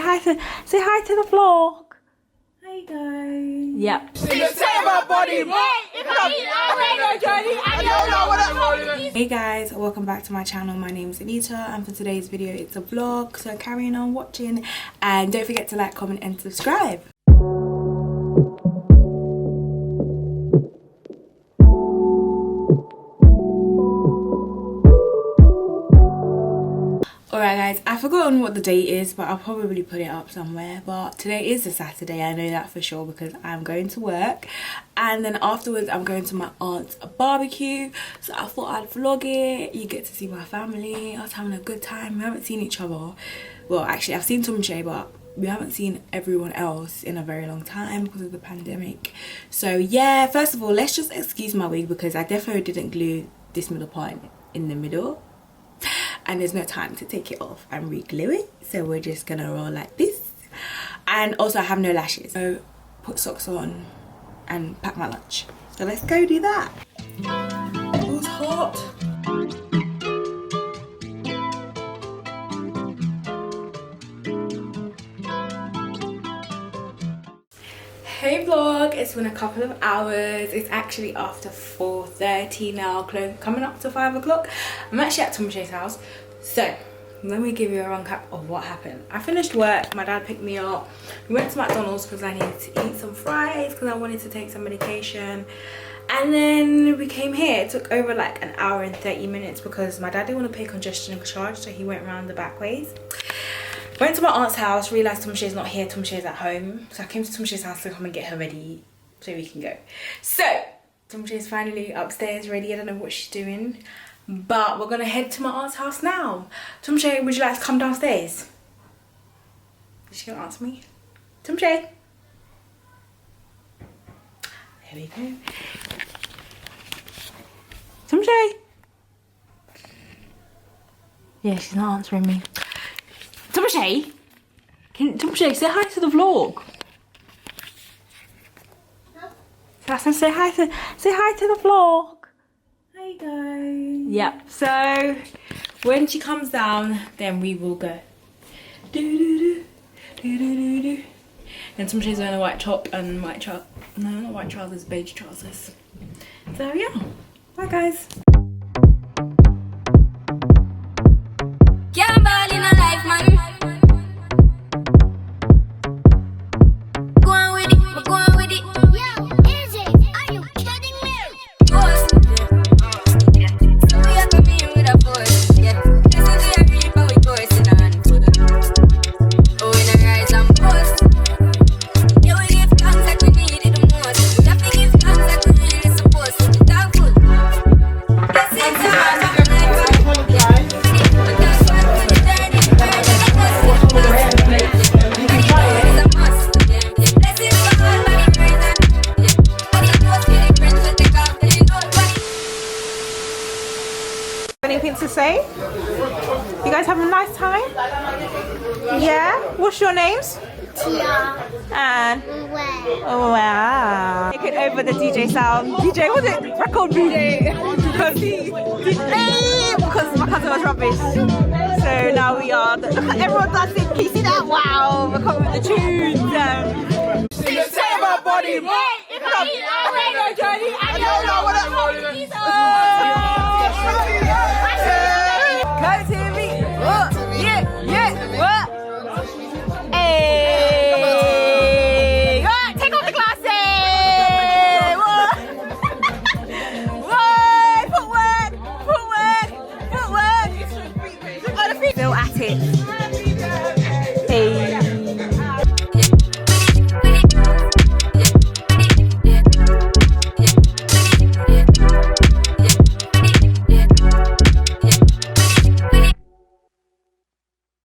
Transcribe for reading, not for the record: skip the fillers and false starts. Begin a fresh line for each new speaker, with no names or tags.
say hi to the vlog. Hi guys. Yep. Hey guys, welcome back to my channel. My name is Anita and for today's video it's a vlog, so carrying on watching and don't forget to like, comment and subscribe. Alright guys, I've forgotten what the date is, but I'll probably put it up somewhere. But today is a Saturday, I know that for sure because I'm going to work. And then afterwards I'm going to my aunt's barbecue. So I thought I'd vlog it. You get to see my family. I was having a good time. We haven't seen each other. Well, actually I've seen Tumche, but we haven't seen everyone else in a very long time because of the pandemic. So yeah, first of all, let's just excuse my wig because I definitely didn't glue this middle part in the middle. And there's no time to take it off and re-glue it, so we're just gonna roll like this. And also I have no lashes, so put socks on and pack my lunch. So let's go do that. Oh, it's hot. Hey vlog, it's been a couple of hours. It's actually after 4:30 now, coming up to 5 o'clock. I'm actually at Tumche's house. So let me give you a recap of what happened. I finished work, my dad picked me up. We went to McDonald's because I needed to eat some fries because I wanted to take some medication. And then we came here. It took over like an hour and 30 minutes because my dad didn't want to pay congestion charge, so he went around the back ways. Went to my aunt's house, realised Tumche's not here, Tumche's at home. So I came to Tumche's house to come and get her ready so we can go. So, Tumche's finally upstairs ready. I don't know what she's doing. But we're going to head to my aunt's house now. Tumche, would you like to come downstairs? Is she going to answer me? Tumche? There we go. Tumche? Yeah, she's not answering me. Tumche, Tumche, say hi to the vlog. Yeah. Say hi to the vlog. Hi guys. Yep. So when she comes down, then we will go. And Tumche's wearing a white top and no, not white trousers, beige trousers. So yeah. Bye guys. Anything to say? You guys have a nice time? Yeah? What's your names?
Tia.
And? Oh wow. Taking over the DJ sound. DJ, was it? Record DJ. Because my cousin was rubbish. So now we are. Look at everyone dancing. Can you see that? Wow. We're coming with the tunes. Say my body. Go TV. Yeah, yeah, what? Hey.